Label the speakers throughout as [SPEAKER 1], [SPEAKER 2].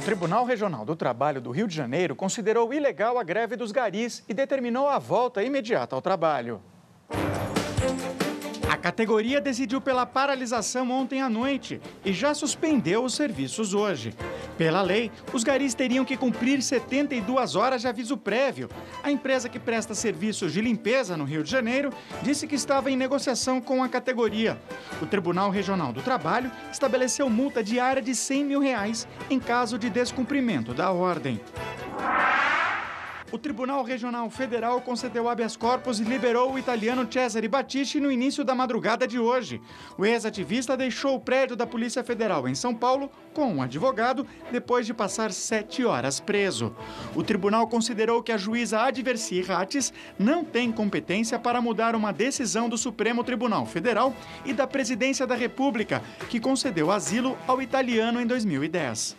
[SPEAKER 1] Tribunal Regional do Trabalho do Rio de Janeiro considerou ilegal a greve dos garis e determinou a volta imediata ao trabalho. A categoria decidiu pela paralisação ontem à noite e já suspendeu os serviços hoje. Pela lei, os garis teriam que cumprir 72 horas de aviso prévio. A empresa que presta serviços de limpeza no Rio de Janeiro disse que estava em negociação com a categoria. O Tribunal Regional do Trabalho estabeleceu multa diária de R$100 mil em caso de descumprimento da ordem. O Tribunal Regional Federal concedeu habeas corpus e liberou o italiano Cesare Battisti no início da madrugada de hoje. O ex-ativista deixou o prédio da Polícia Federal em São Paulo com um advogado depois de passar 7 horas preso. O tribunal considerou que a juíza Adversi Rates não tem competência para mudar uma decisão do Supremo Tribunal Federal e da Presidência da República, que concedeu asilo ao italiano em 2010.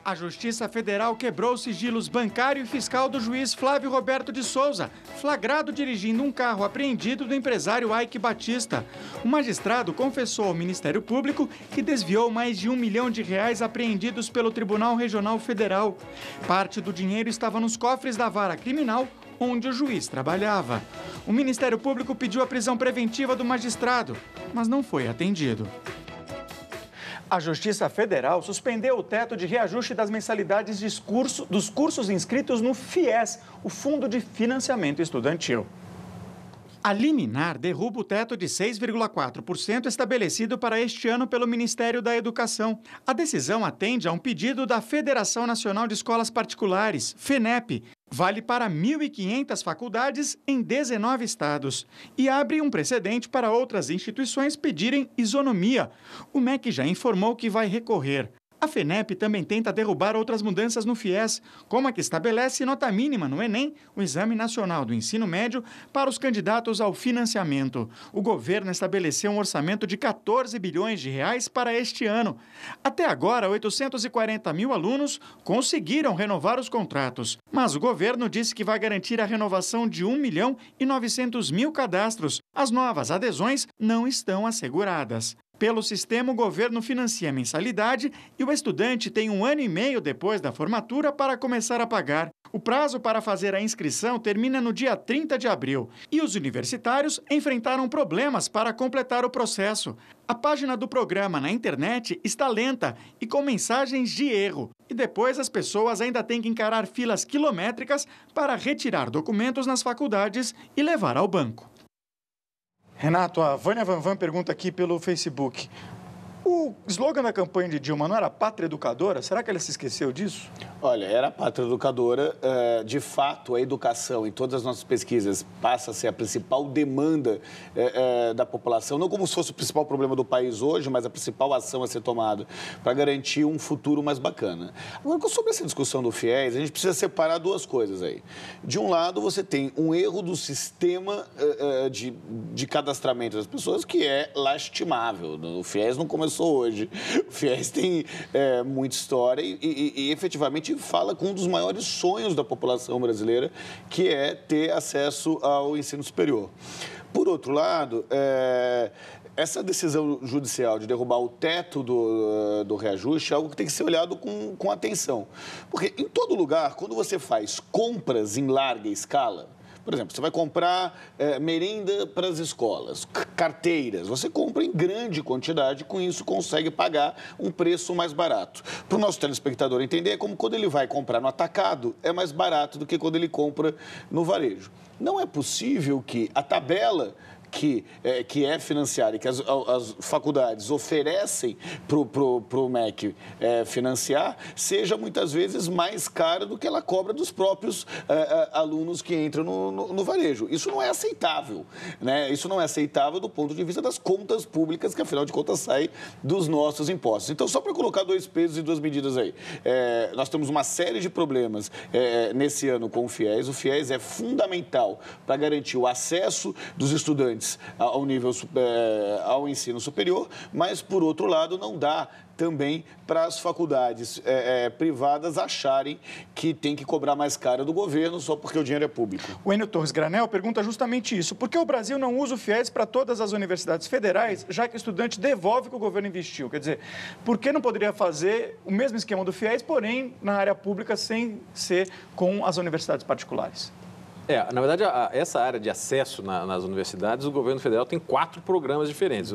[SPEAKER 1] A Justiça Federal quebrou sigilos bancário e fiscal do juiz Flávio Roberto de Souza, flagrado dirigindo um carro apreendido do empresário Eike Batista. O magistrado confessou ao Ministério Público que desviou mais de R$1 milhão apreendidos pelo Tribunal Regional Federal. Parte do dinheiro estava nos cofres da vara criminal, onde o juiz trabalhava. O Ministério Público pediu a prisão preventiva do magistrado, mas não foi atendido. A Justiça Federal suspendeu o teto de reajuste das mensalidades dos cursos inscritos no FIES, o Fundo de Financiamento Estudantil. A liminar derruba o teto de 6,4% estabelecido para este ano pelo Ministério da Educação. A decisão atende a um pedido da Federação Nacional de Escolas Particulares, FENEP. Vale para 1.500 faculdades em 19 estados e abre um precedente para outras instituições pedirem isonomia. O MEC já informou que vai recorrer. A FENEP também tenta derrubar outras mudanças no FIES, como a que estabelece nota mínima no Enem, o Exame Nacional do Ensino Médio, para os candidatos ao financiamento. O governo estabeleceu um orçamento de R$14 bilhões para este ano. Até agora, 840 mil alunos conseguiram renovar os contratos, mas o governo disse que vai garantir a renovação de 1.900.000 cadastros. As novas adesões não estão asseguradas. Pelo sistema, o governo financia a mensalidade e o estudante tem 1 ano e meio depois da formatura para começar a pagar. O prazo para fazer a inscrição termina no dia 30 de abril e os universitários enfrentaram problemas para completar o processo. A página do programa na internet está lenta e com mensagens de erro. E depois as pessoas ainda têm que encarar filas quilométricas para retirar documentos nas faculdades e levar ao banco. Renato, a Vânia Vanvan pergunta aqui pelo Facebook. O slogan da campanha de Dilma não era Pátria Educadora? Será que ela se esqueceu disso?
[SPEAKER 2] Olha, era Pátria Educadora. De fato, a educação, em todas as nossas pesquisas, passa a ser a principal demanda da população. Não como se fosse o principal problema do país hoje, mas a principal ação a ser tomada para garantir um futuro mais bacana. Agora, sobre essa discussão do FIES, a gente precisa separar duas coisas aí. De um lado, você tem um erro do sistema de cadastramento das pessoas que é lastimável. O FIES não começou hoje. O FIES tem muita história e efetivamente fala com um dos maiores sonhos da população brasileira, que é ter acesso ao ensino superior. Por outro lado, essa decisão judicial de derrubar o teto do reajuste é algo que tem que ser olhado com atenção. Porque em todo lugar, quando você faz compras em larga escala, por exemplo, você vai comprar merenda para as escolas, carteiras. Você compra em grande quantidade, com isso consegue pagar um preço mais barato. Para o nosso telespectador entender, é como quando ele vai comprar no atacado, é mais barato do que quando ele compra no varejo. Não é possível que a tabela que é financiada e que as faculdades oferecem para o MEC financiar, seja muitas vezes mais cara do que ela cobra dos próprios alunos que entram no varejo. Isso não é aceitável, né? Isso não é aceitável do ponto de vista das contas públicas, que afinal de contas sai dos nossos impostos. Então, só para colocar 2 pesos e 2 medidas aí, nós temos uma série de problemas nesse ano com o FIES. O FIES é fundamental para garantir o acesso dos estudantes importantes ao ensino superior, mas, por outro lado, não dá também para as faculdades privadas acharem que tem que cobrar mais caro do governo só porque o dinheiro é público.
[SPEAKER 1] O Enio Torres Granel pergunta justamente isso. Por que o Brasil não usa o FIES para todas as universidades federais, já que o estudante devolve o que o governo investiu? Quer dizer, por que não poderia fazer o mesmo esquema do FIES, porém na área pública, sem ser com as universidades particulares?
[SPEAKER 3] Na verdade, essa área de acesso nas universidades, o governo federal tem 4 programas diferentes.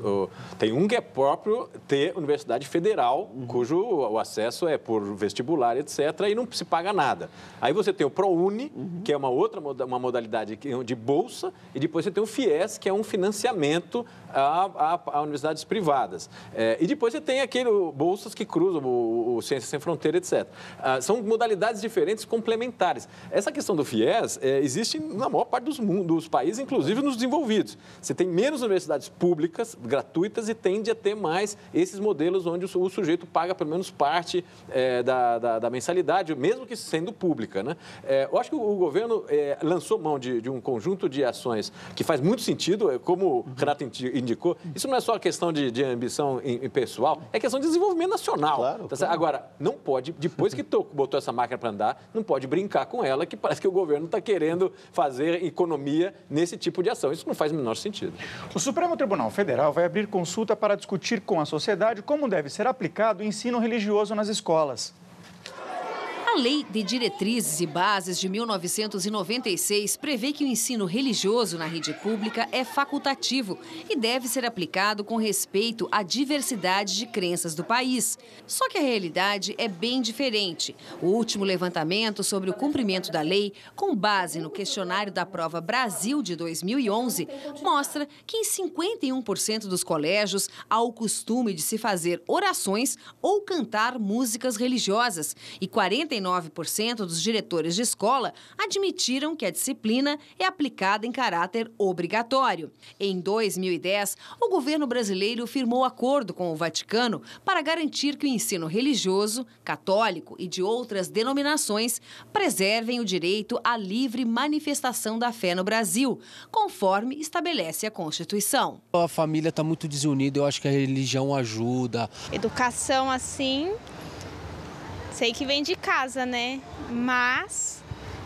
[SPEAKER 3] Tem um que é próprio ter universidade federal, cujo o acesso é por vestibular, etc., e não se paga nada. Aí você tem o ProUni, que é uma modalidade de bolsa, e depois você tem o FIES, que é um financiamento a universidades privadas. E depois você tem bolsas que cruzam o Ciências Sem Fronteira, etc. São modalidades diferentes, complementares. Essa questão do FIES existe na maior parte dos países, inclusive nos desenvolvidos. Você tem menos universidades públicas, gratuitas, e tende a ter mais esses modelos onde o sujeito paga pelo menos parte da mensalidade, mesmo que sendo pública, né? Eu acho que o governo lançou mão de um conjunto de ações que faz muito sentido, como o Renato indicou. Isso não é só questão de ambição pessoal, é questão de desenvolvimento nacional.
[SPEAKER 2] Claro,
[SPEAKER 3] tá certo? Agora, não pode, depois que botou essa máquina para andar, não pode brincar com ela, que parece que o governo está querendo fazer economia nesse tipo de ação. Isso não faz o menor sentido.
[SPEAKER 1] O Supremo Tribunal Federal vai abrir consulta para discutir com a sociedade como deve ser aplicado o ensino religioso nas escolas.
[SPEAKER 4] A Lei de Diretrizes e Bases de 1996 prevê que o ensino religioso na rede pública é facultativo e deve ser aplicado com respeito à diversidade de crenças do país. Só que a realidade é bem diferente. O último levantamento sobre o cumprimento da lei, com base no questionário da Prova Brasil de 2011, mostra que em 51% dos colégios há o costume de se fazer orações ou cantar músicas religiosas e 49% dos diretores de escola admitiram que a disciplina é aplicada em caráter obrigatório. Em 2010, o governo brasileiro firmou acordo com o Vaticano para garantir que o ensino religioso, católico e de outras denominações preservem o direito à livre manifestação da fé no Brasil, conforme estabelece a Constituição.
[SPEAKER 5] A família está muito desunida, eu acho que a religião ajuda.
[SPEAKER 6] Educação, assim, sei que vem de casa, né? Mas,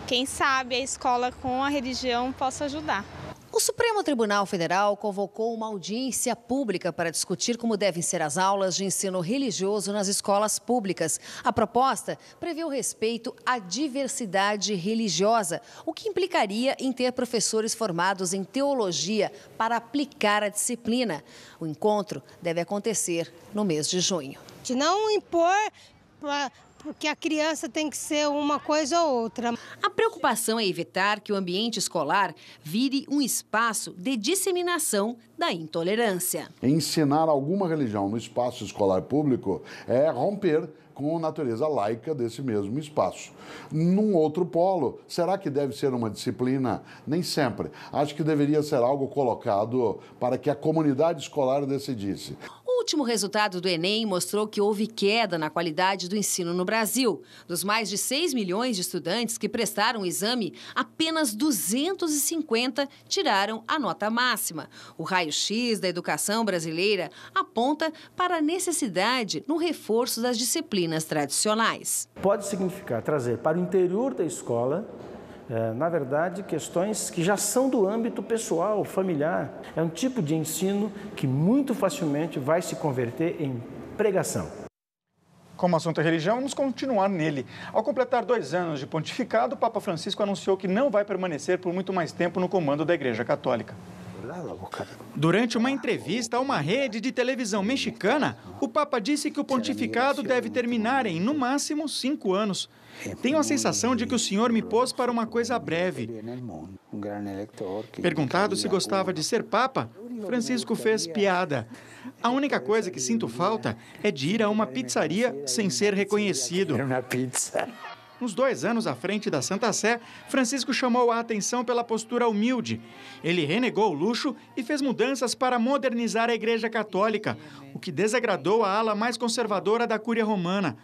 [SPEAKER 6] quem sabe a escola com a religião possa ajudar.
[SPEAKER 4] O Supremo Tribunal Federal convocou uma audiência pública para discutir como devem ser as aulas de ensino religioso nas escolas públicas. A proposta prevê o respeito à diversidade religiosa, o que implicaria em ter professores formados em teologia para aplicar a disciplina. O encontro deve acontecer no mês de junho.
[SPEAKER 7] De não impor porque a criança tem que ser uma coisa ou outra.
[SPEAKER 4] A preocupação é evitar que o ambiente escolar vire um espaço de disseminação da intolerância.
[SPEAKER 8] Ensinar alguma religião no espaço escolar público é romper com a natureza laica desse mesmo espaço. Num outro polo, será que deve ser uma disciplina? Nem sempre. Acho que deveria ser algo colocado para que a comunidade escolar decidisse.
[SPEAKER 4] O último resultado do Enem mostrou que houve queda na qualidade do ensino no Brasil. Dos mais de 6 milhões de estudantes que prestaram o exame, apenas 250 tiraram a nota máxima. O raio-x da educação brasileira aponta para a necessidade no reforço das disciplinas tradicionais.
[SPEAKER 9] Pode significar trazer para o interior da escola, na verdade, questões que já são do âmbito pessoal, familiar. É um tipo de ensino que muito facilmente vai se converter em pregação.
[SPEAKER 1] Como assunto é religião, vamos continuar nele. Ao completar 2 anos de pontificado, o Papa Francisco anunciou que não vai permanecer por muito mais tempo no comando da Igreja Católica. Durante uma entrevista a uma rede de televisão mexicana, o Papa disse que o pontificado deve terminar em, no máximo, 5 anos. Tenho a sensação de que o Senhor me pôs para uma coisa breve. Perguntado se gostava de ser Papa, Francisco fez piada. A única coisa que sinto falta é de ir a uma pizzaria sem ser reconhecido. Nos 2 anos à frente da Santa Sé, Francisco chamou a atenção pela postura humilde. Ele renegou o luxo e fez mudanças para modernizar a Igreja Católica, o que desagradou a ala mais conservadora da Cúria Romana.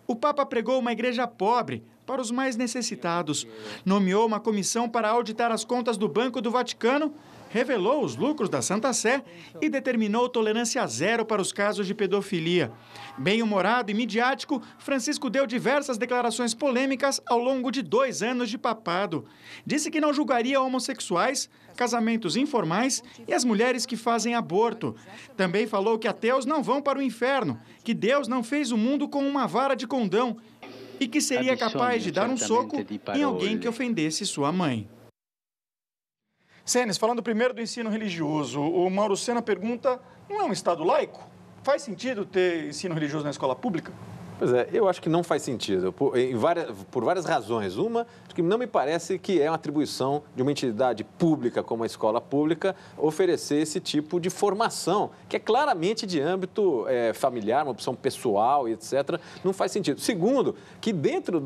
[SPEAKER 1] O Papa pregou uma igreja pobre para os mais necessitados. Nomeou uma comissão para auditar as contas do Banco do Vaticano, revelou os lucros da Santa Sé e determinou tolerância zero para os casos de pedofilia. Bem-humorado e midiático, Francisco deu diversas declarações polêmicas ao longo de 2 anos de papado. Disse que não julgaria homossexuais, casamentos informais e as mulheres que fazem aborto. Também falou que ateus não vão para o inferno, que Deus não fez o mundo com uma vara de condão e que seria capaz de dar um soco em alguém que ofendesse sua mãe. Senes, falando primeiro do ensino religioso, o Mauro Sena pergunta, não é um Estado laico? Faz sentido ter ensino religioso na escola pública?
[SPEAKER 3] Pois é, eu acho que não faz sentido, por várias razões. Uma, que não me parece que é uma atribuição de uma entidade pública como a escola pública oferecer esse tipo de formação, que é claramente de âmbito familiar, uma opção pessoal e etc. Não faz sentido. Segundo, que dentro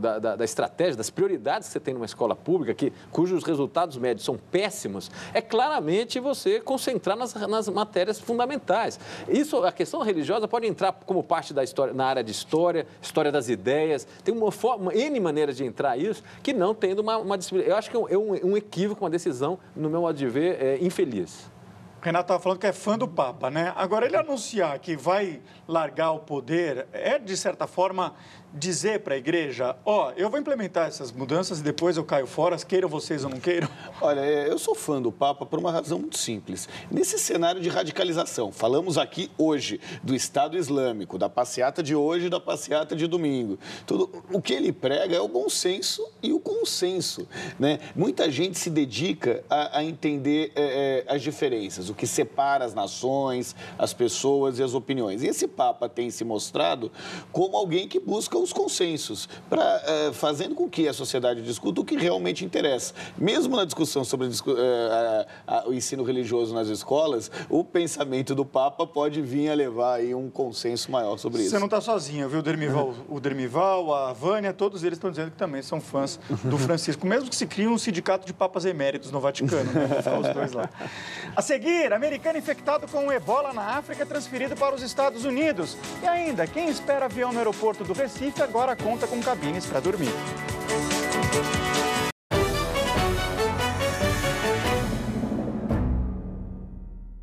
[SPEAKER 3] da estratégia, das prioridades que você tem numa escola pública, cujos resultados médios são péssimos, é claramente você concentrar nas matérias fundamentais. Isso, a questão religiosa pode entrar como parte da história, na área de história das ideias, tem uma N maneiras de entrar isso, que não tendo uma disciplina. Eu acho que é um equívoco, uma decisão, no meu modo de ver, infeliz.
[SPEAKER 1] O Renato estava falando que é fã do Papa, né? Agora, ele anunciar que vai largar o poder é, de certa forma, dizer para a igreja, eu vou implementar essas mudanças e depois eu caio fora, queiram vocês ou não queiram?
[SPEAKER 2] Olha, eu sou fã do Papa por uma razão muito simples. Nesse cenário de radicalização, falamos aqui hoje do Estado Islâmico, da passeata de hoje e da passeata de domingo. O que ele prega é o bom senso e o consenso, né? Muita gente se dedica a entender as diferenças, o que separa as nações, as pessoas e as opiniões. E esse Papa tem se mostrado como alguém que busca os consensos, fazendo com que a sociedade discuta o que realmente interessa. Mesmo na discussão sobre o ensino religioso nas escolas, o pensamento do Papa pode vir a levar aí um consenso maior sobre isso.
[SPEAKER 1] Você não está sozinho, viu? O Dermival, a Vânia, todos eles estão dizendo que também são fãs do Francisco, mesmo que se crie um sindicato de papas eméritos no Vaticano, né? Vão ficar os dois lá. A seguir, americano infectado com o ebola na África transferido para os Estados Unidos. E ainda, quem espera avião no aeroporto do Recife agora conta com cabines para dormir.